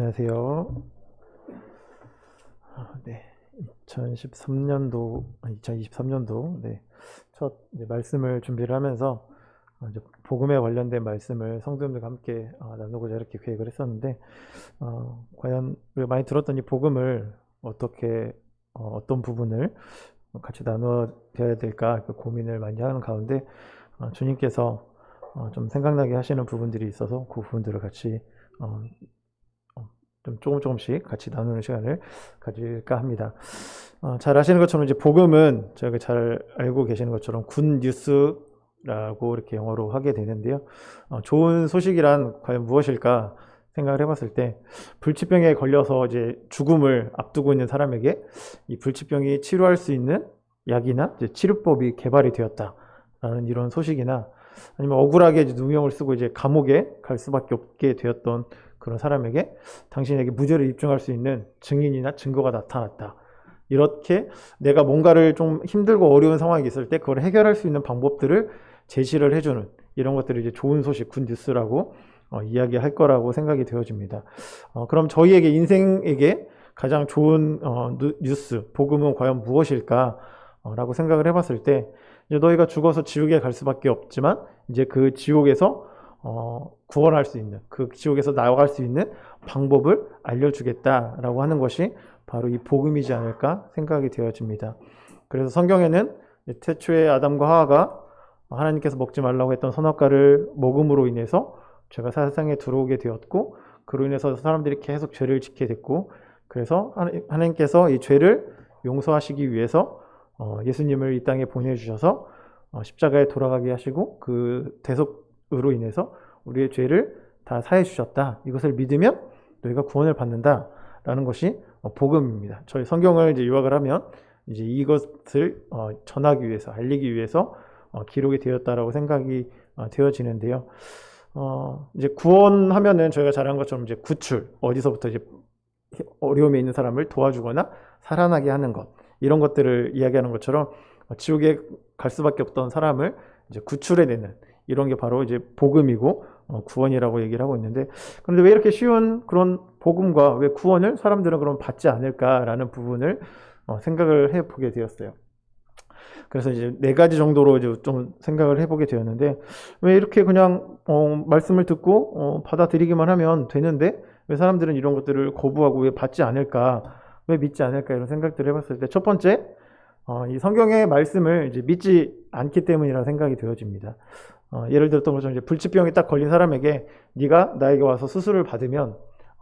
안녕하세요. 네, 2023년도, 첫 이제 말씀을 준비를 하면서 이제 복음에 관련된 말씀을 성도님들과 함께 나누고자 이렇게 계획을 했었는데, 과연 우리가 많이 들었던 이 복음을 어떻게, 어떤 부분을 같이 나누어야 될까 그 고민을 많이 하는 가운데, 주님께서 좀 생각나게 하시는 부분들이 있어서 그 부분들을 같이 좀 조금씩 같이 나누는 시간을 가질까 합니다. 잘 아시는 것처럼 이제 복음은 저희가 잘 알고 계시는 것처럼 굿 뉴스라고 이렇게 영어로 하게 되는데요. 좋은 소식이란 과연 무엇일까 생각을 해봤을 때, 불치병에 걸려서 이제 죽음을 앞두고 있는 사람에게 이 불치병이 치료할 수 있는 약이나 이제 치료법이 개발이 되었다라는 이런 소식이나, 아니면 억울하게 이제 누명을 쓰고 이제 감옥에 갈 수밖에 없게 되었던 그런 사람에게 당신에게 무죄를 입증할 수 있는 증인이나 증거가 나타났다. 이렇게 내가 뭔가를 좀 힘들고 어려운 상황이 있을 때 그걸 해결할 수 있는 방법들을 제시를 해주는 이런 것들을 이제 좋은 소식, 굿 뉴스라고 이야기할 거라고 생각이 되어집니다. 그럼 저희에게 인생에게 가장 좋은 뉴스, 복음은 과연 무엇일까? 라고 생각을 해봤을 때, 이제 너희가 죽어서 지옥에 갈 수밖에 없지만 이제 그 지옥에서 구원할 수 있는, 그 지옥에서 나아갈 수 있는 방법을 알려주겠다라고 하는 것이 바로 이 복음이지 않을까 생각이 되어집니다. 그래서 성경에는 태초에 아담과 하와가 하나님께서 먹지 말라고 했던 선악과를 먹음으로 인해서 죄가 세상에 들어오게 되었고, 그로 인해서 사람들이 계속 죄를 짓게 됐고, 그래서 하나님께서 이 죄를 용서하시기 위해서 예수님을 이 땅에 보내주셔서 십자가에 돌아가게 하시고, 그 대속으로 인해서 우리의 죄를 다 사해 주셨다. 이것을 믿으면 너희가 구원을 받는다라는 것이 복음입니다. 저희 성경을 이제 요약을 하면 이제 이것을 전하기 위해서, 알리기 위해서 기록이 되었다라고 생각이 되어지는데요. 이제 구원하면은 저희가 잘 아는 것처럼 이제 구출, 어디서부터 이제 어려움에 있는 사람을 도와주거나 살아나게 하는 것, 이런 것들을 이야기하는 것처럼 지옥에 갈 수밖에 없던 사람을 이제 구출해내는 이런 게 바로 이제 복음이고 구원이라고 얘기를 하고 있는데, 그런데 왜 이렇게 쉬운 그런 복음과 왜 구원을 사람들은 그럼 받지 않을까라는 부분을 생각을 해보게 되었어요. 그래서 이제 4가지 정도로 이제 좀 생각을 해보게 되었는데, 왜 이렇게 그냥 말씀을 듣고 받아들이기만 하면 되는데 왜 사람들은 이런 것들을 거부하고 왜 받지 않을까, 왜 믿지 않을까, 이런 생각들을 해봤을 때, 첫 번째, 이 성경의 말씀을 이제 믿지 않기 때문이라는 생각이 되어집니다. 예를 들었던 것처럼 이제 불치병이 딱 걸린 사람에게 네가 나에게 와서 수술을 받으면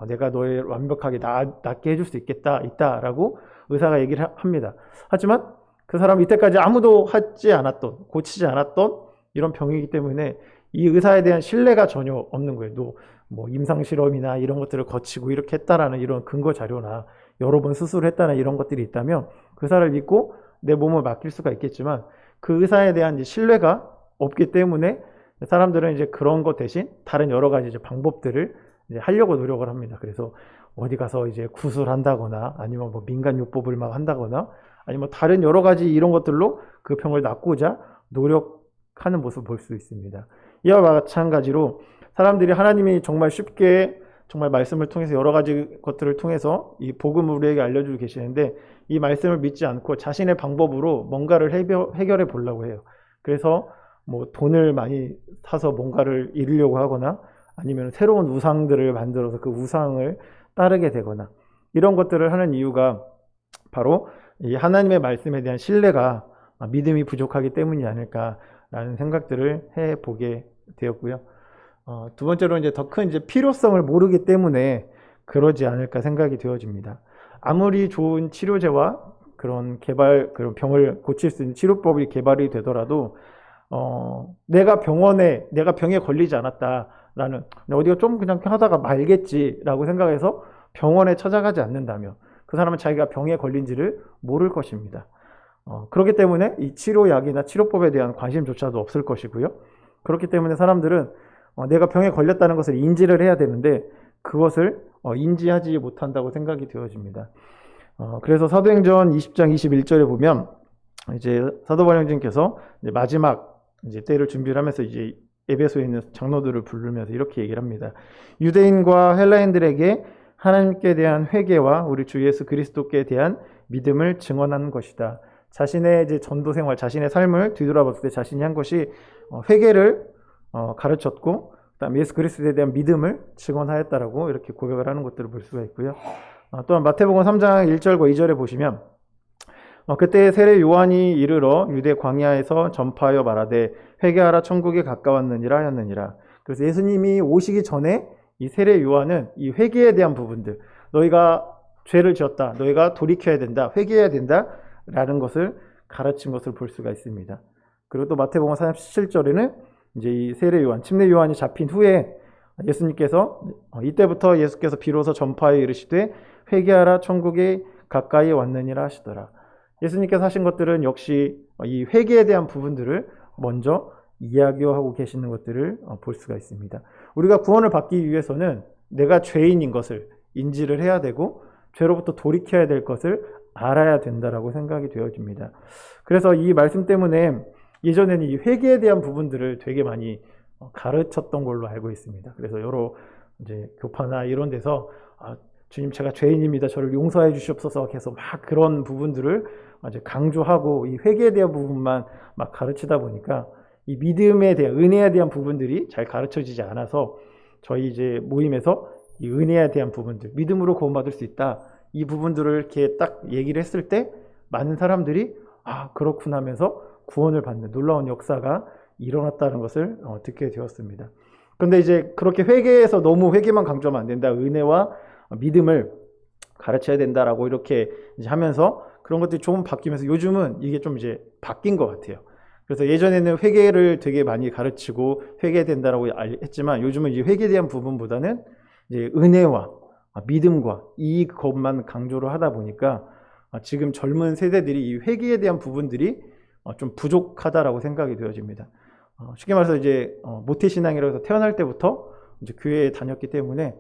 내가 너를 완벽하게 낫게 해줄 수 있다라고 의사가 얘기를 합니다. 하지만 그 사람은 이때까지 아무도 하지 않았던, 고치지 않았던 이런 병이기 때문에 이 의사에 대한 신뢰가 전혀 없는 거예요. 또 뭐 임상 실험이나 이런 것들을 거치고 이렇게 했다라는 이런 근거 자료나 여러 번 수술을 했다는 이런 것들이 있다면 그 의사를 믿고 내 몸을 맡길 수가 있겠지만, 그 의사에 대한 이제 신뢰가 없기 때문에 사람들은 이제 그런 것 대신 다른 여러 가지 이제 방법들을 이제 하려고 노력을 합니다. 그래서 어디 가서 이제 구술한다거나, 아니면 뭐 민간요법을 막 한다거나, 아니면 다른 여러 가지 이런 것들로 그 병을 낫고자 노력하는 모습을 볼 수 있습니다. 이와 마찬가지로 사람들이 하나님이 정말 쉽게 정말 말씀을 통해서 여러 가지 것들을 통해서 이 복음을 우리에게 알려주고 계시는데, 이 말씀을 믿지 않고 자신의 방법으로 뭔가를 해결해 보려고 해요. 그래서 뭐 돈을 많이 사서 뭔가를 이루려고 하거나, 아니면 새로운 우상들을 만들어서 그 우상을 따르게 되거나, 이런 것들을 하는 이유가 바로 이 하나님의 말씀에 대한 신뢰가, 믿음이 부족하기 때문이 아닐까라는 생각들을 해보게 되었고요. 두 번째로 이제 더 큰 이제 필요성을 모르기 때문에 그러지 않을까 생각이 되어집니다. 아무리 좋은 치료제와 그런 병을 고칠 수 있는 치료법이 개발이 되더라도 내가 병에 걸리지 않았다라는, 어디가 좀 그냥 하다가 말겠지라고 생각해서 병원에 찾아가지 않는다면 그 사람은 자기가 병에 걸린지를 모를 것입니다. 그렇기 때문에 이 치료약이나 치료법에 대한 관심조차도 없을 것이고요. 그렇기 때문에 사람들은 내가 병에 걸렸다는 것을 인지를 해야 되는데 그것을 인지하지 못한다고 생각이 되어집니다. 그래서 사도행전 20장 21절에 보면 이제 사도 바울님께서 마지막 이제 때를 준비를 하면서 이제 에베소에 있는 장로들을 부르면서 이렇게 얘기를 합니다. 유대인과 헬라인들에게 하나님께 대한 회개와 우리 주 예수 그리스도께 대한 믿음을 증언하는 것이다. 자신의 이제 전도 생활, 자신의 삶을 뒤돌아봤을 때 자신이 한 것이 회개를 가르쳤고, 그다음 예수 그리스도에 대한 믿음을 증언하였다라고 이렇게 고백을 하는 것들을 볼 수가 있고요. 또한 마태복음 3장 1절과 2절에 보시면 그때 세례 요한이 이르러 유대 광야에서 전파하여 말하되 회개하라 천국이 가까웠느니라 하였느니라. 그래서 예수님이 오시기 전에 이 세례 요한은 이 회개에 대한 부분들, 너희가 죄를 지었다, 너희가 돌이켜야 된다, 회개해야 된다 라는 것을 가르친 것을 볼 수가 있습니다. 그리고 또 마태복음 37절에는 이제 이 세례 요한, 침례 요한이 잡힌 후에 예수님께서 이때부터 예수께서 비로소 전파하여 이르시되 회개하라 천국이 가까이 왔느니라 하시더라. 예수님께서 하신 것들은 역시 이 회개에 대한 부분들을 먼저 이야기하고 계시는 것들을 볼 수가 있습니다. 우리가 구원을 받기 위해서는 내가 죄인인 것을 인지를 해야 되고 죄로부터 돌이켜야 될 것을 알아야 된다라고 생각이 되어집니다. 그래서 이 말씀 때문에 예전에는 이 회개에 대한 부분들을 되게 많이 가르쳤던 걸로 알고 있습니다. 그래서 여러 이제 교파나 이런 데서 주님 제가 죄인입니다. 저를 용서해 주시옵소서 계속 막 그런 부분들을 이제 강조하고 이 회개에 대한 부분만 막 가르치다 보니까 이 믿음에 대한 은혜에 대한 부분들이 잘 가르쳐지지 않아서 저희 이제 모임에서 이 은혜에 대한 부분들, 믿음으로 구원받을 수 있다. 이 부분들을 이렇게 딱 얘기를 했을 때 많은 사람들이 그렇구나 하면서 구원을 받는 놀라운 역사가 일어났다는 것을 듣게 되었습니다. 그런데 이제 그렇게 회개에서 너무 회개만 강조하면 안 된다. 은혜와 믿음을 가르쳐야 된다라고 이렇게 이제 하면서 그런 것들이 조금 바뀌면서 요즘은 이게 좀 이제 바뀐 것 같아요. 그래서 예전에는 회개를 되게 많이 가르치고 회개해야 된다라고 했지만 요즘은 이제 회개에 대한 부분보다는 이제 은혜와 믿음과 이것만 강조를 하다 보니까 지금 젊은 세대들이 이 회개에 대한 부분들이 좀 부족하다라고 생각이 되어집니다. 쉽게 말해서 이제 모태신앙이라고 해서 태어날 때부터 이제 교회에 다녔기 때문에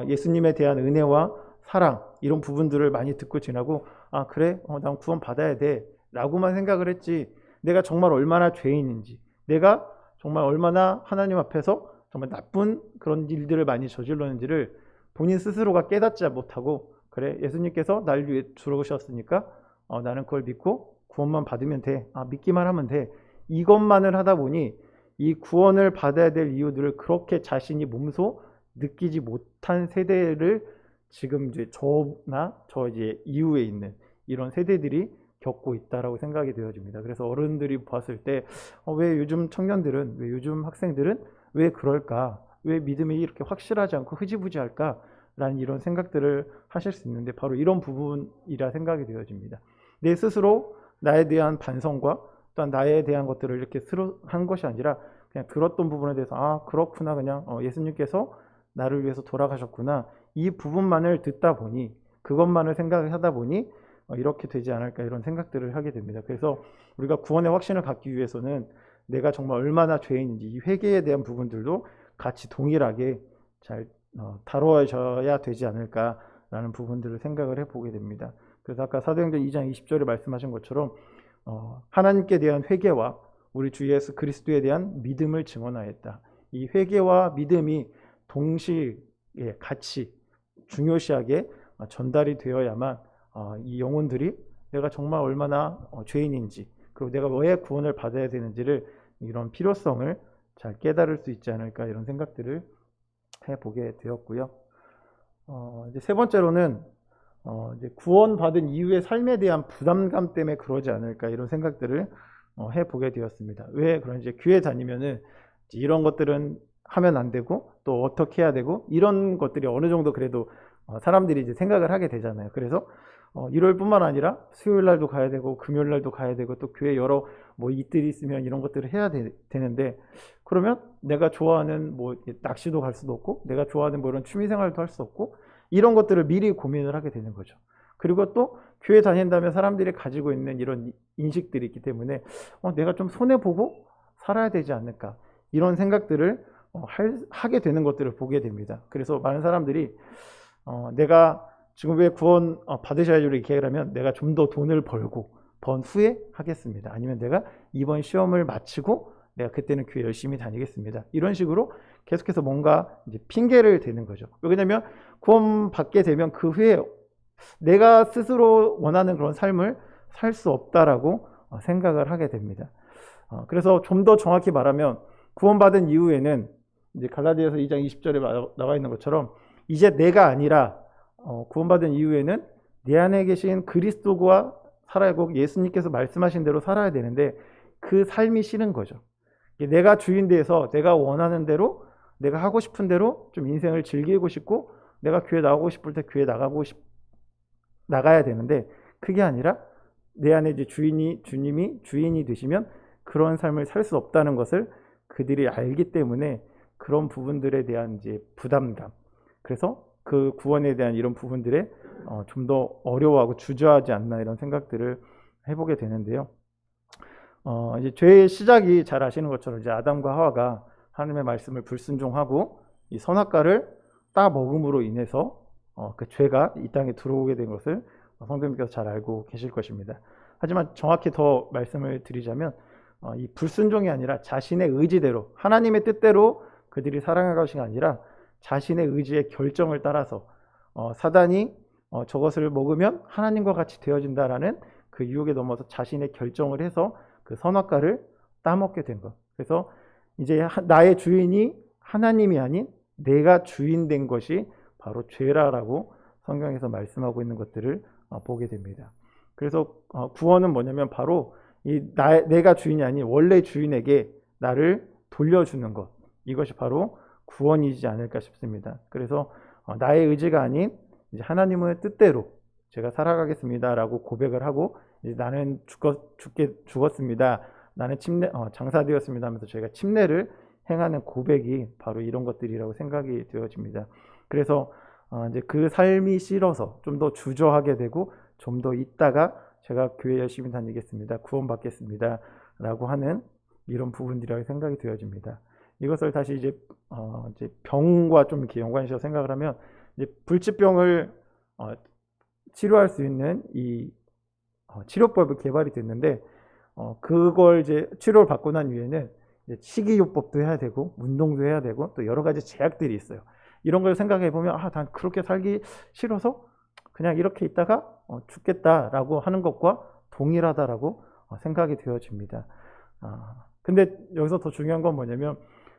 예수님에 대한 은혜와 사랑 이런 부분들을 많이 듣고 지나고 그래 난 구원 받아야 돼 라고만 생각을 했지 내가 정말 얼마나 죄인인지 내가 정말 얼마나 하나님 앞에서 정말 나쁜 그런 일들을 많이 저질렀는지를 본인 스스로가 깨닫지 못하고 그래 예수님께서 날 위해 죽으셨으니까 나는 그걸 믿고 구원만 받으면 돼 믿기만 하면 돼 이것만을 하다 보니 이 구원을 받아야 될 이유들을 그렇게 자신이 몸소 느끼지 못한 세대를 지금 이제 저나 저 이제 이후에 있는 이런 세대들이 겪고 있다라고 생각이 되어집니다. 그래서 어른들이 봤을 때 왜 요즘 청년들은 왜 요즘 학생들은 왜 그럴까? 왜 믿음이 이렇게 확실하지 않고 흐지부지할까? 라는 이런 생각들을 하실 수 있는데 바로 이런 부분이라 생각이 되어집니다. 내 스스로 나에 대한 반성과 또한 나에 대한 것들을 이렇게 스스로 한 것이 아니라 그냥 들었던 부분에 대해서 그렇구나 그냥 예수님께서 나를 위해서 돌아가셨구나 이 부분만을 듣다 보니 그것만을 생각하다 보니 이렇게 되지 않을까 이런 생각들을 하게 됩니다. 그래서 우리가 구원의 확신을 갖기 위해서는 내가 정말 얼마나 죄인인지 이 회개에 대한 부분들도 같이 동일하게 잘 다뤄져야 되지 않을까라는 부분들을 생각을 해보게 됩니다. 그래서 아까 사도행전 2장 20절에 말씀하신 것처럼 하나님께 대한 회개와 우리 주 예수 그리스도에 대한 믿음을 증언하였다. 이 회개와 믿음이 동시에 같이 중요시하게 전달이 되어야만 이 영혼들이 내가 정말 얼마나 죄인인지 그리고 내가 왜 구원을 받아야 되는지를 이런 필요성을 잘 깨달을 수 있지 않을까 이런 생각들을 해보게 되었고요. 이제 세 번째로는 이제 구원받은 이후의 삶에 대한 부담감 때문에 그러지 않을까 이런 생각들을 해보게 되었습니다. 왜 그런지 교회 다니면은 이런 것들은 하면 안 되고 또 어떻게 해야 되고 이런 것들이 어느 정도 그래도 사람들이 이제 생각을 하게 되잖아요. 그래서 일요일뿐만 아니라 수요일 날도 가야 되고 금요일 날도 가야 되고 또 교회 여러 뭐 이틀이 있으면 이런 것들을 해야 되는데 그러면 내가 좋아하는 뭐 낚시도 갈 수도 없고 내가 좋아하는 뭐 이런 취미 생활도 할 수 없고 이런 것들을 미리 고민을 하게 되는 거죠. 그리고 또 교회 다닌다면 사람들이 가지고 있는 이런 인식들이 있기 때문에 내가 좀 손해보고 살아야 되지 않을까 이런 생각들을 하게 되는 것들을 보게 됩니다. 그래서 많은 사람들이 내가 지금 왜 구원 받으셔야죠 이렇게 얘기를 하면 내가 좀 더 돈을 벌고 번 후에 하겠습니다. 아니면 내가 이번 시험을 마치고 내가 그때는 교회 열심히 다니겠습니다. 이런 식으로 계속해서 뭔가 이제 핑계를 대는 거죠. 왜냐면 구원받게 되면 그 후에 내가 스스로 원하는 그런 삶을 살 수 없다라고 생각을 하게 됩니다. 그래서 좀 더 정확히 말하면 구원받은 이후에는 이제 갈라디아서 2장 20절에 나와 있는 것처럼 이제 내가 아니라 구원받은 이후에는 내 안에 계신 그리스도와 살아야고 예수님께서 말씀하신 대로 살아야 되는데 그 삶이 싫은 거죠. 내가 주인 돼서 내가 원하는 대로 내가 하고 싶은 대로 좀 인생을 즐기고 싶고 내가 교회 나가고 싶을 때 교회 나가야 되는데 그게 아니라 내 안에 이제 주님이 주인이 되시면 그런 삶을 살 수 없다는 것을 그들이 알기 때문에 그런 부분들에 대한 이제 부담감, 그래서 그 구원에 대한 이런 부분들에 좀 더 어려워하고 주저하지 않나 이런 생각들을 해보게 되는데요. 이제 죄의 시작이 잘 아시는 것처럼 이제 아담과 하와가 하나님의 말씀을 불순종하고 이 선악과를 따 먹음으로 인해서 그 죄가 이 땅에 들어오게 된 것을 성도님께서 잘 알고 계실 것입니다. 하지만 정확히 더 말씀을 드리자면 이 불순종이 아니라 자신의 의지대로 하나님의 뜻대로 그들이 살아갈 것이 아니라 자신의 의지의 결정을 따라서 사단이 저것을 먹으면 하나님과 같이 되어진다라는 그 유혹에 넘어서 자신의 결정을 해서 그 선악과를 따먹게 된 것. 그래서 이제 나의 주인이 하나님이 아닌 내가 주인 된 것이 바로 죄라라고 성경에서 말씀하고 있는 것들을 보게 됩니다. 그래서 구원은 뭐냐면 바로 내가 주인이 아닌 원래 주인에게 나를 돌려주는 것, 이것이 바로 구원이지 않을까 싶습니다. 그래서 나의 의지가 아닌 이제 하나님의 뜻대로 제가 살아가겠습니다라고 고백을 하고 이제 나는 죽었습니다. 나는 장사되었습니다 하면서 저희가 침례를 행하는 고백이 바로 이런 것들이라고 생각이 되어집니다. 그래서 이제 그 삶이 싫어서 좀 더 주저하게 되고 좀 더 있다가 제가 교회 열심히 다니겠습니다. 구원받겠습니다. 라고 하는 이런 부분들이라고 생각이 되어집니다. 이것을 다시 이제 병과 좀 이렇게 연관시켜 생각을 하면 이제 불치병을 치료할 수 있는 이 치료법이 개발이 됐는데 그걸 이제 치료를 받고 난 이후에는 이제 식이요법도 해야 되고 운동도 해야 되고 또 여러 가지 제약들이 있어요. 이런 걸 생각해 보면 난 그렇게 살기 싫어서 그냥 이렇게 있다가 죽겠다라고 하는 것과 동일하다라고 생각이 되어집니다. 근데 여기서 더 중요한 건 뭐냐면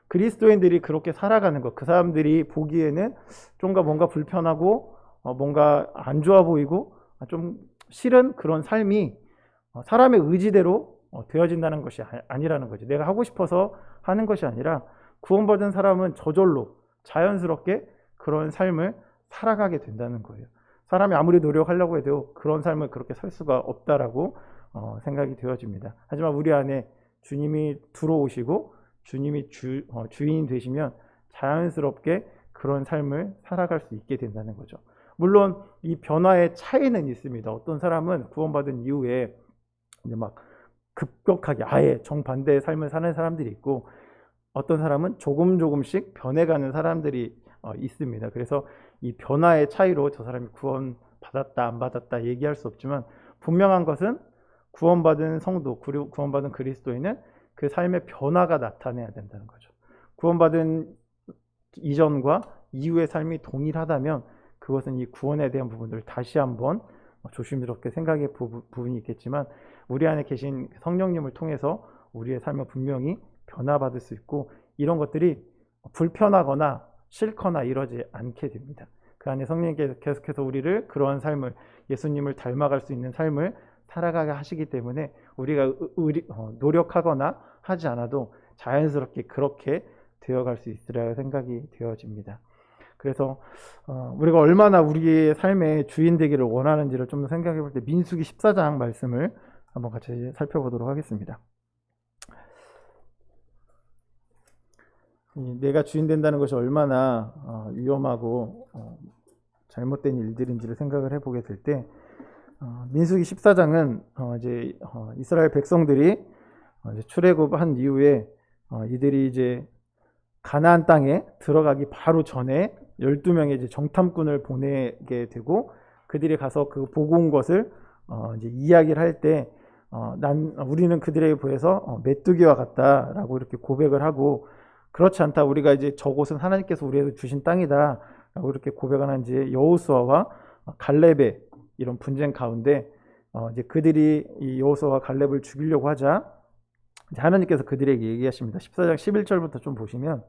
그리스도인들이 그렇게 살아가는 것, 그 사람들이 보기에는 좀 뭔가 불편하고 뭔가 안 좋아 보이고 좀 싫은 그런 삶이 사람의 의지대로 되어진다는 것이 아니라는 거죠. 내가 하고 싶어서 하는 것이 아니라 구원받은 사람은 저절로 자연스럽게 그런 삶을 살아가게 된다는 거예요. 사람이 아무리 노력하려고 해도 그런 삶을 그렇게 살 수가 없다라고 생각이 되어집니다. 하지만 우리 안에 주님이 들어오시고 주님이 주인이 되시면 자연스럽게 그런 삶을 살아갈 수 있게 된다는 거죠. 물론 이 변화의 차이는 있습니다. 어떤 사람은 구원받은 이후에 이제 막 급격하게 아예 정반대의 삶을 사는 사람들이 있고 어떤 사람은 조금씩 변해가는 사람들이 있습니다. 그래서 이 변화의 차이로 저 사람이 구원받았다 안 받았다 얘기할 수 없지만 분명한 것은 구원받은 성도, 구원받은 그리스도인은 그 삶의 변화가 나타내야 된다는 거죠. 구원받은 이전과 이후의 삶이 동일하다면 그것은 이 구원에 대한 부분들을 다시 한번 조심스럽게 생각해 볼 부분이 있겠지만 우리 안에 계신 성령님을 통해서 우리의 삶은 분명히 변화받을 수 있고 이런 것들이 불편하거나 싫거나 이러지 않게 됩니다. 그 안에 성령님께서 계속해서 우리를 그러한 삶을 예수님을 닮아갈 수 있는 삶을 살아가게 하시기 때문에 우리가 노력하거나 하지 않아도 자연스럽게 그렇게 되어갈 수 있으리라 생각이 되어집니다. 그래서 우리가 얼마나 우리의 삶의 주인 되기를 원하는지를 좀 생각해 볼 때 민수기 14장 말씀을 한번 같이 살펴보도록 하겠습니다. 내가 주인 된다는 것이 얼마나 위험하고 잘못된 일들인지를 생각을 해보게 될 때 민수기 14장은 이제 이스라엘 백성들이 이제 출애굽한 이후에 이들이 이제 가나안 땅에 들어가기 바로 전에 12명의 이제 정탐꾼을 보내게 되고 그들이 가서 그 보고 온 것을 이제 이야기를 할 때 우리는 그들에게 보여서 메뚜기와 같다라고 이렇게 고백을 하고 그렇지 않다. 우리가 이제 저곳은 하나님께서 우리에게 주신 땅이다. 라고 이렇게 고백을 한 이제 여호수아와 갈렙의 이런 분쟁 가운데 이제 그들이 이 여호수아와 갈렙을 죽이려고 하자 이제 하나님께서 그들에게 얘기하십니다. 14장 11절부터 좀 보시면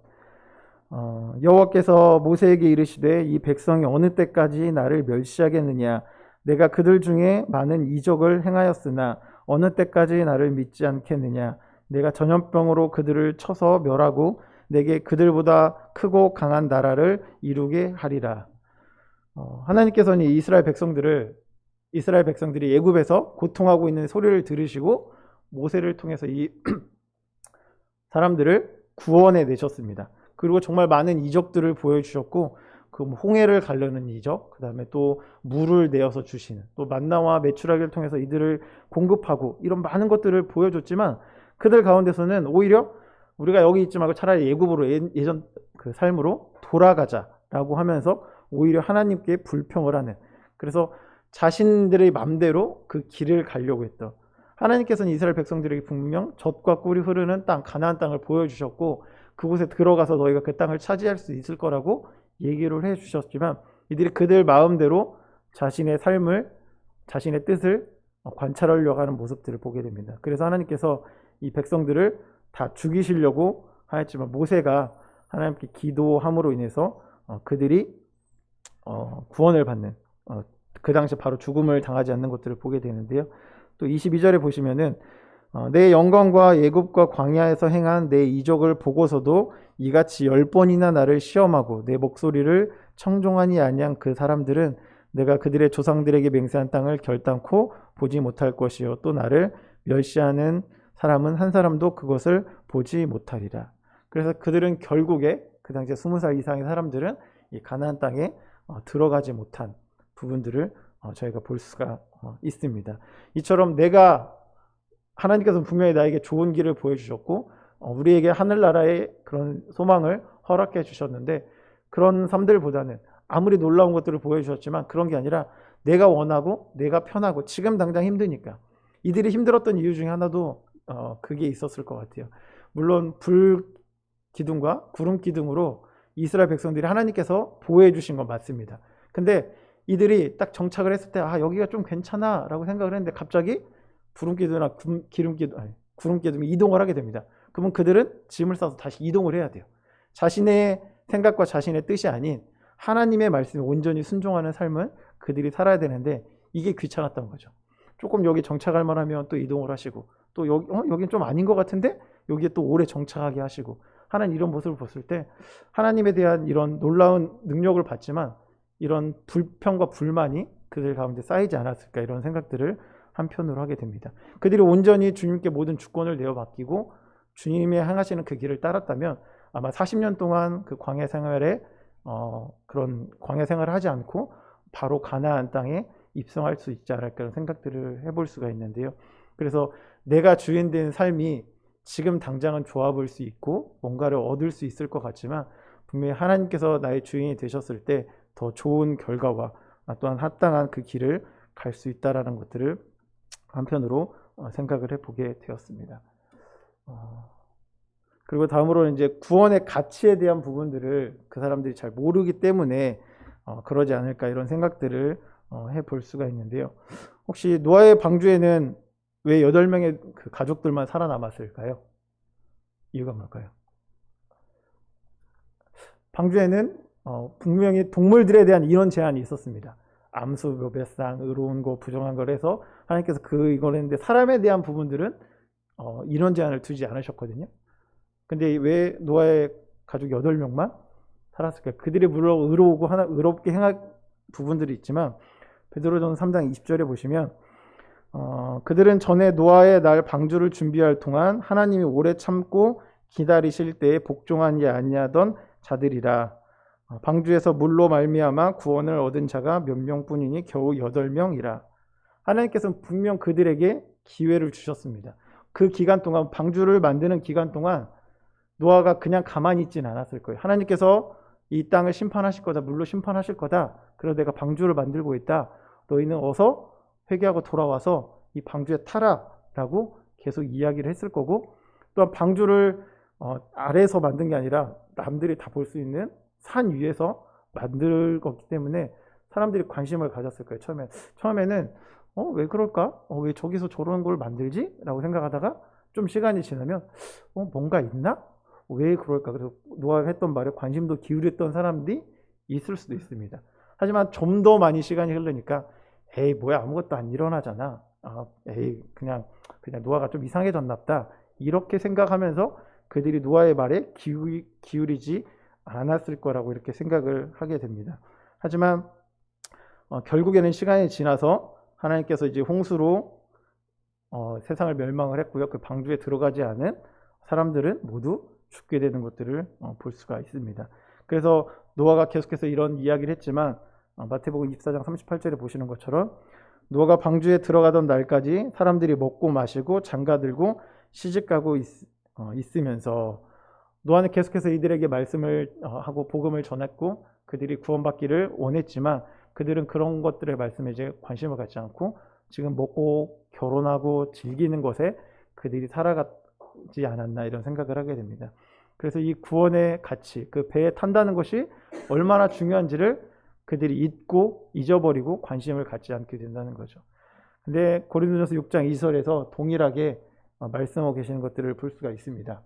여호와께서 모세에게 이르시되 이 백성이 어느 때까지 나를 멸시하겠느냐 내가 그들 중에 많은 이적을 행하였으나 어느 때까지 나를 믿지 않겠느냐 내가 전염병으로 그들을 쳐서 멸하고 내게 그들보다 크고 강한 나라를 이루게 하리라. 하나님께서는 이스라엘 백성들이 애굽에서 고통하고 있는 소리를 들으시고 모세를 통해서 이 사람들을 구원해 내셨습니다. 그리고 정말 많은 이적들을 보여주셨고 그 홍해를 가르는 이적, 그 다음에 또 물을 내어서 주시는, 또 만나와 메추라기를 통해서 이들을 공급하고 이런 많은 것들을 보여줬지만 그들 가운데서는 오히려 우리가 여기 있지 말고 차라리 애굽으로 예전 그 삶으로 돌아가자라고 하면서 오히려 하나님께 불평을 하는, 그래서 자신들의 맘대로 그 길을 가려고 했던, 하나님께서는 이스라엘 백성들에게 분명 젖과 꿀이 흐르는 땅 가나안 땅을 보여주셨고 그곳에 들어가서 너희가 그 땅을 차지할 수 있을 거라고 얘기를 해주셨지만 이들이 그들 마음대로 자신의 삶을, 자신의 뜻을 관찰하려고 하는 모습들을 보게 됩니다. 그래서 하나님께서 이 백성들을 다 죽이시려고 하였지만 모세가 하나님께 기도함으로 인해서 그들이 구원을 받는, 그 당시 바로 죽음을 당하지 않는 것들을 보게 되는데요. 또 22절에 보시면은 내 영광과 애굽과 광야에서 행한 내 이적을 보고서도 이같이 10번이나 나를 시험하고 내 목소리를 청종하니 아니한 그 사람들은 내가 그들의 조상들에게 맹세한 땅을 결단코 보지 못할 것이요 또 나를 멸시하는 사람은 한 사람도 그것을 보지 못하리라. 그래서 그들은 결국에 그 당시에 20살 이상의 사람들은 이 가나안 땅에 들어가지 못한 부분들을 저희가 볼 수가 있습니다. 이처럼 하나님께서 분명히 나에게 좋은 길을 보여주셨고 우리에게 하늘나라의 그런 소망을 허락해 주셨는데 그런 삶들보다는 아무리 놀라운 것들을 보여주셨지만 그런 게 아니라 내가 원하고 내가 편하고 지금 당장 힘드니까, 이들이 힘들었던 이유 중에 하나도 그게 있었을 것 같아요. 물론 불 기둥과 구름 기둥으로 이스라엘 백성들이 하나님께서 보호해 주신 건 맞습니다. 근데 이들이 딱 정착을 했을 때 여기가 좀 괜찮아 라고 생각을 했는데 갑자기 구름 기둥이 이동을 하게 됩니다. 그러면 그들은 짐을 싸서 다시 이동을 해야 돼요. 자신의 생각과 자신의 뜻이 아닌 하나님의 말씀에 온전히 순종하는 삶을 그들이 살아야 되는데 이게 귀찮았던 거죠. 조금 여기 정착할 만하면 또 이동을 하시고 또 여긴 좀 아닌 것 같은데 여기에 또 오래 정착하게 하시고 하는 이런 모습을 봤을 때 하나님에 대한 이런 놀라운 능력을 봤지만 이런 불평과 불만이 그들 가운데 쌓이지 않았을까, 이런 생각들을 한편으로 하게 됩니다. 그들이 온전히 주님께 모든 주권을 내어 맡기고 주님이 행하시는 그 길을 따랐다면 아마 40년 동안 그 광야 생활에 그런 광야 생활을 하지 않고 바로 가나안 땅에 입성할 수 있지 않을까, 그런 생각들을 해볼 수가 있는데요. 그래서 내가 주인된 삶이 지금 당장은 좋아 보일 수 있고 뭔가를 얻을 수 있을 것 같지만 분명히 하나님께서 나의 주인이 되셨을 때 더 좋은 결과와 또한 합당한 그 길을 갈 수 있다라는 것들을 한편으로 생각을 해보게 되었습니다. 그리고 다음으로 이제 구원의 가치에 대한 부분들을 그 사람들이 잘 모르기 때문에 그러지 않을까, 이런 생각들을 해볼 수가 있는데요. 혹시 노아의 방주에는 왜 8명의 그 가족들만 살아남았을까요? 이유가 뭘까요? 방주에는 분명히 동물들에 대한 인원 제한이 있었습니다. 암수, 묘배상, 의로운 거, 부정한 걸 해서 하나님께서 이걸 했는데 사람에 대한 부분들은 인원 제한을 두지 않으셨거든요. 근데 왜 노아의 가족 8명만 살았을까요? 그들이 물론 의로우고 의롭게 행할 부분들이 있지만 베드로전서 3장 20절에 보시면 그들은 전에 노아의 날 방주를 준비할 동안 하나님이 오래 참고 기다리실 때에 복종하지 아니하던 자들이라. 방주에서 물로 말미암아 구원을 얻은 자가 몇 명뿐이니 겨우 8명이라. 하나님께서는 분명 그들에게 기회를 주셨습니다. 그 기간 동안, 방주를 만드는 기간 동안 노아가 그냥 가만히 있지는 않았을 거예요. 하나님께서 이 땅을 심판하실 거다, 물로 심판하실 거다, 그래서 내가 방주를 만들고 있다, 너희는 어서 회개하고 돌아와서 이 방주에 타라 라고 계속 이야기를 했을 거고, 또한 방주를 아래에서 만든 게 아니라 남들이 다 볼 수 있는 산 위에서 만들었기 때문에 사람들이 관심을 가졌을 거예요. 처음에는 왜 그럴까? 왜 저기서 저런 걸 만들지? 라고 생각하다가 좀 시간이 지나면 뭔가 있나? 왜 그럴까? 그래서 노아가 했던 말에 관심도 기울였던 사람들이 있을 수도 있습니다. 하지만 좀 더 많이 시간이 흐르니까 에이 뭐야 아무것도 안 일어나잖아. 에이 그냥 노아가 좀 이상해졌나 보다. 이렇게 생각하면서 그들이 노아의 말에 기울이지 않았을 거라고 이렇게 생각을 하게 됩니다. 하지만 결국에는 시간이 지나서 하나님께서 이제 홍수로 세상을 멸망을 했고요. 그 방주에 들어가지 않은 사람들은 모두 죽게 되는 것들을 볼 수가 있습니다. 그래서 노아가 계속해서 이런 이야기를 했지만 마태복음 24장 38절에 보시는 것처럼 노아가 방주에 들어가던 날까지 사람들이 먹고 마시고 장가들고 시집가고 있으면서 노아는 계속해서 이들에게 말씀을 하고 복음을 전했고 그들이 구원받기를 원했지만 그들은 그런 것들의 말씀에 이제 관심을 갖지 않고 지금 먹고 결혼하고 즐기는 것에 그들이 살아가지 않았나 이런 생각을 하게 됩니다. 그래서 이 구원의 가치, 그 배에 탄다는 것이 얼마나 중요한지를 그들이 잊고 잊어버리고 관심을 갖지 않게 된다는 거죠. 근데 고린도전서 6장 2절에서 동일하게 말씀하고 계시는 것들을 볼 수가 있습니다.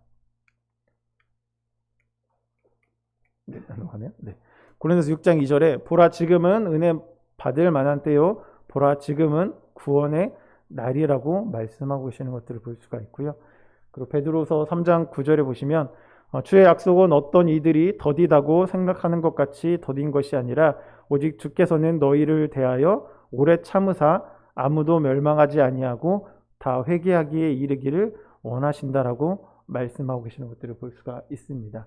네, 넘어가네요. 네. 고린도전서 6장 2절에 보라 지금은 은혜 받을 만한 때요 보라 지금은 구원의 날이라고 말씀하고 계시는 것들을 볼 수가 있고요. 그리고 베드로서 3장 9절에 보시면 주의 약속은 어떤 이들이 더디다고 생각하는 것 같이 더딘 것이 아니라 오직 주께서는 너희를 대하여 오래 참으사 아무도 멸망하지 아니하고 다 회개하기에 이르기를 원하신다라고 말씀하고 계시는 것들을 볼 수가 있습니다.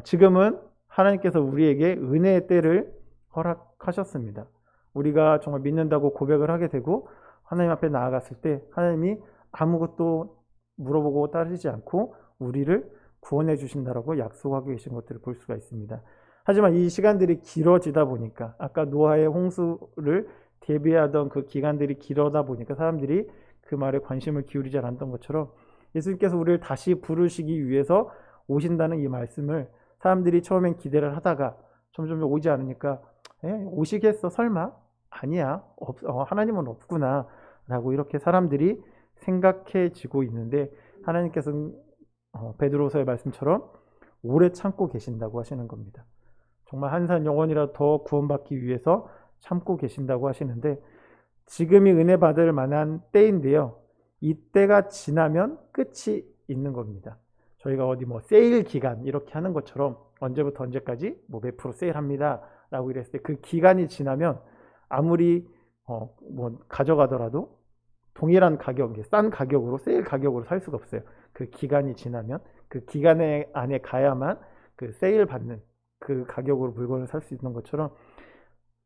지금은 하나님께서 우리에게 은혜의 때를 허락하셨습니다. 우리가 정말 믿는다고 고백을 하게 되고 하나님 앞에 나아갔을 때 하나님이 아무것도 물어보고 따르지 않고 우리를 구원해 주신다라고 약속하고 계신 것들을 볼 수가 있습니다. 하지만 이 시간들이 길어지다 보니까 아까 노아의 홍수를 대비하던 그 기간들이 길어다 보니까 사람들이 그 말에 관심을 기울이지 않았던 것처럼 예수님께서 우리를 다시 부르시기 위해서 오신다는 이 말씀을 사람들이 처음엔 기대를 하다가 점점 오지 않으니까 오시겠어 설마? 아니야 하나님은 없구나 라고 이렇게 사람들이 생각해지고 있는데 하나님께서는 베드로서의 말씀처럼 오래 참고 계신다고 하시는 겁니다. 정말 한 산 영혼이라도 더 구원받기 위해서 참고 계신다고 하시는데 지금이 은혜 받을 만한 때인데요. 이 때가 지나면 끝이 있는 겁니다. 저희가 어디 세일 기간 이렇게 하는 것처럼 언제부터 언제까지 몇 프로 세일합니다 라고 이랬을 때 그 기간이 지나면 아무리 가져가더라도 동일한 가격, 싼 가격으로 세일 가격으로 살 수가 없어요. 그 기간이 지나면 그 기간 안에 가야만 그 세일 받는 그 가격으로 물건을 살 수 있는 것처럼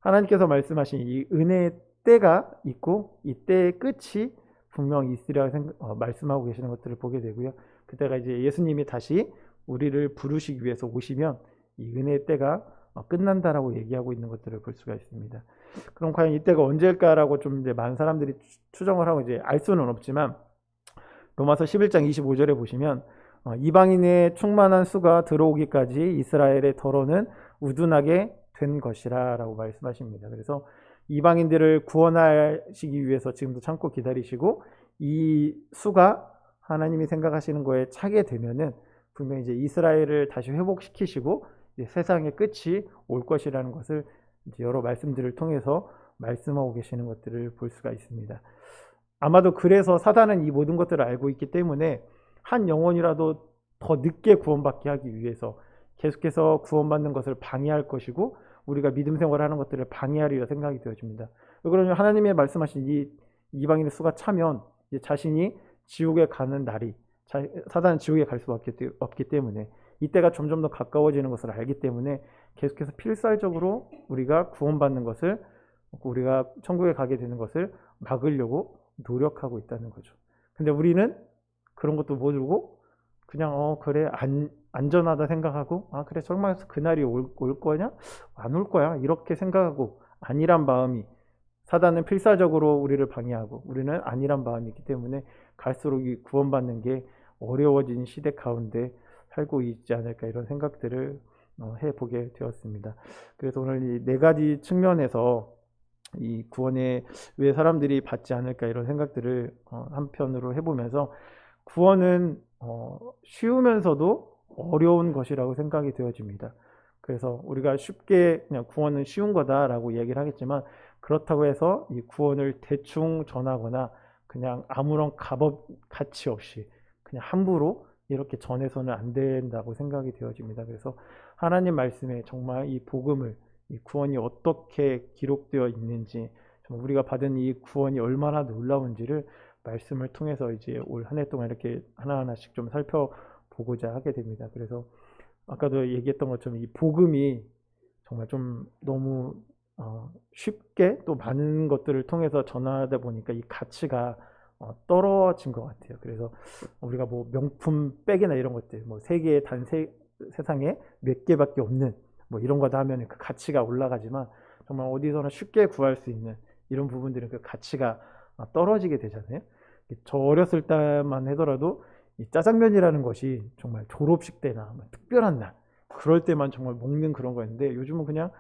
하나님께서 말씀하신 이 은혜의 때가 있고 이 때의 끝이 분명히 있으리라 말씀하고 계시는 것들을 보게 되고요. 그때가 이제 예수님이 다시 우리를 부르시기 위해서 오시면 이 은혜의 때가 끝난다라고 얘기하고 있는 것들을 볼 수가 있습니다. 그럼 과연 이때가 언제일까라고 좀 이제 많은 사람들이 추정을 하고 이제 알 수는 없지만 로마서 11장 25절에 보시면 이방인의 충만한 수가 들어오기까지 이스라엘의 더러는 우둔하게 된 것이라라고 말씀하십니다. 그래서 이방인들을 구원하시기 위해서 지금도 참고 기다리시고 이 수가 하나님이 생각하시는 거에 차게 되면은 분명히 이제 이스라엘을 다시 회복시키시고 이제 세상의 끝이 올 것이라는 것을 이제 여러 말씀들을 통해서 말씀하고 계시는 것들을 볼 수가 있습니다. 아마도 그래서 사단은 이 모든 것들을 알고 있기 때문에 한 영혼이라도 더 늦게 구원받게 하기 위해서 계속해서 구원받는 것을 방해할 것이고 우리가 믿음 생활하는 것들을 방해하리라 생각이 되어집니다. 그러면 하나님의 말씀하신 이 이방인의 수가 차면 이제 자신이 지옥에 가는 날이 사단은 지옥에 갈 수밖에 없기 때문에 이때가 점점 더 가까워지는 것을 알기 때문에 계속해서 필살적으로 우리가 구원받는 것을 우리가 천국에 가게 되는 것을 막으려고 노력하고 있다는 거죠. 근데 우리는 그런 것도 모르고 그냥 그래 안전하다 생각하고 그래 정말 그날이 올 거냐? 안 올 거야? 이렇게 생각하고 아니란 마음이 사단은 필사적으로 우리를 방해하고 우리는 아니란 마음이 있기 때문에 갈수록 이 구원받는 게 어려워진 시대 가운데 살고 있지 않을까 이런 생각들을 해보게 되었습니다. 그래서 오늘 이 네 가지 측면에서 이 구원에 왜 사람들이 받지 않을까 이런 생각들을 한편으로 해보면서 구원은 쉬우면서도 어려운 것이라고 생각이 되어집니다. 그래서 우리가 쉽게 그냥 구원은 쉬운 거다라고 얘기를 하겠지만 그렇다고 해서 이 구원을 대충 전하거나 그냥 아무런 값업 가치 없이 그냥 함부로 이렇게 전해서는 안 된다고 생각이 되어집니다. 그래서 하나님 말씀에 정말 이 복음을 이 구원이 어떻게 기록되어 있는지 정말 우리가 받은 이 구원이 얼마나 놀라운지를 말씀을 통해서 이제 올 한 해 동안 이렇게 하나하나씩 좀 살펴보고자 하게 됩니다. 그래서 아까도 얘기했던 것처럼 이 복음이 정말 좀 너무 쉽게 또 많은 것들을 통해서 전하다 보니까 이 가치가 떨어진 것 같아요. 그래서 우리가 뭐 명품 백이나 이런 것들, 뭐 세계에 세상에 몇 개밖에 없는 뭐 이런 거다 하면 그 가치가 올라가지만 정말 어디서나 쉽게 구할 수 있는 이런 부분들은 그 가치가 떨어지게 되잖아요. 저 어렸을 때만 하더라도 이 짜장면이라는 것이 정말 졸업식 때나 특별한 날 그럴 때만 정말 먹는 그런 거였는데 요즘은 그냥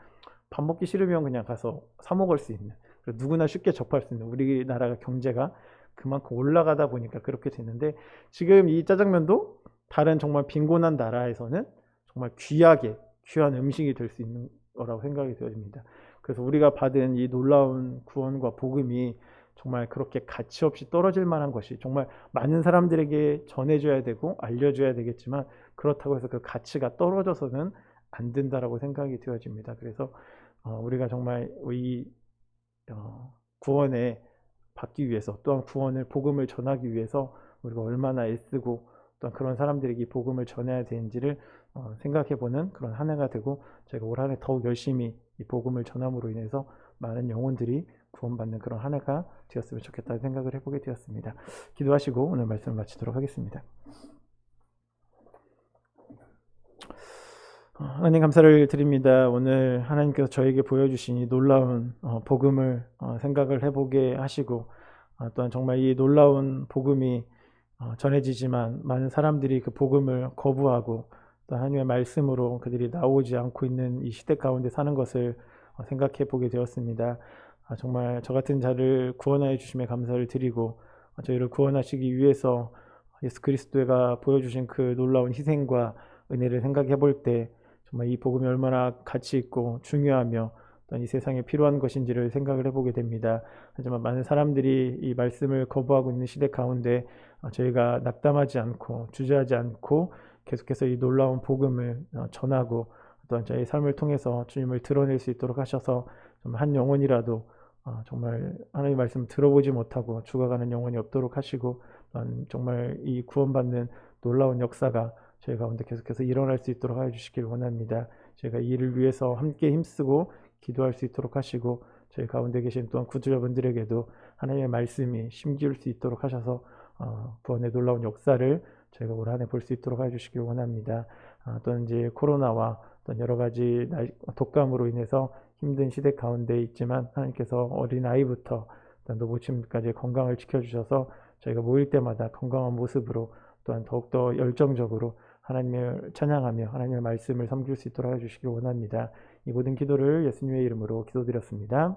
밥 먹기 싫으면 그냥 가서 사 먹을 수 있는 누구나 쉽게 접할 수 있는 우리나라가 경제가 그만큼 올라가다 보니까 그렇게 됐는데 지금 이 짜장면도 다른 정말 빈곤한 나라에서는 정말 귀한 음식이 될 수 있는 거라고 생각이 되어집니다. 그래서 우리가 받은 이 놀라운 구원과 복음이 정말 그렇게 가치 없이 떨어질 만한 것이 정말 많은 사람들에게 전해줘야 되고 알려줘야 되겠지만 그렇다고 해서 그 가치가 떨어져서는 안 된다라고 생각이 되어집니다. 그래서 우리가 정말 이 구원에 받기 위해서 또한 구원을 복음을 전하기 위해서 우리가 얼마나 애쓰고 또한 그런 사람들에게 이 복음을 전해야 되는지를 생각해보는 그런 한 해가 되고 제가 올 한 해 더욱 열심히 이 복음을 전함으로 인해서 많은 영혼들이 구원받는 그런 한 해가 되었으면 좋겠다는 생각을 해보게 되었습니다. 기도하시고 오늘 말씀을 마치도록 하겠습니다. 하나님 감사를 드립니다. 오늘 하나님께서 저에게 보여주신 이 놀라운 복음을 생각을 해보게 하시고 또한 정말 이 놀라운 복음이 전해지지만 많은 사람들이 그 복음을 거부하고 또 하나님의 말씀으로 그들이 나오지 않고 있는 이 시대 가운데 사는 것을 생각해 보게 되었습니다. 정말 저 같은 자를 구원하여 주심에 감사를 드리고 저희를 구원하시기 위해서 예수 그리스도가 보여주신 그 놀라운 희생과 은혜를 생각해 볼 때 정말 이 복음이 얼마나 가치 있고 중요하며 또 이 세상에 필요한 것인지를 생각을 해보게 됩니다. 하지만 많은 사람들이 이 말씀을 거부하고 있는 시대 가운데 저희가 낙담하지 않고 주저하지 않고 계속해서 이 놀라운 복음을 전하고 또한 저희 삶을 통해서 주님을 드러낼 수 있도록 하셔서 한 영혼이라도 정말 하나님의 말씀을 들어보지 못하고 죽어가는 영혼이 없도록 하시고 정말 이 구원받는 놀라운 역사가 저희 가운데 계속해서 일어날 수 있도록 하여 주시길 원합니다. 저희가 이 일을 위해서 함께 힘쓰고 기도할 수 있도록 하시고 저희 가운데 계신 또한 구주자분들에게도 하나님의 말씀이 심기울 수 있도록 하셔서 구원의 놀라운 역사를 저희가 올 한 해 볼 수 있도록 하여 주시길 원합니다. 또한 이제 코로나와 또 여러 가지 독감으로 인해서 힘든 시대 가운데 있지만 하나님께서 어린 아이부터 노부침까지 건강을 지켜주셔서 저희가 모일 때마다 건강한 모습으로 또한 더욱더 열정적으로 하나님을 찬양하며 하나님의 말씀을 섬길 수 있도록 해주시길 원합니다. 이 모든 기도를 예수님의 이름으로 기도드렸습니다.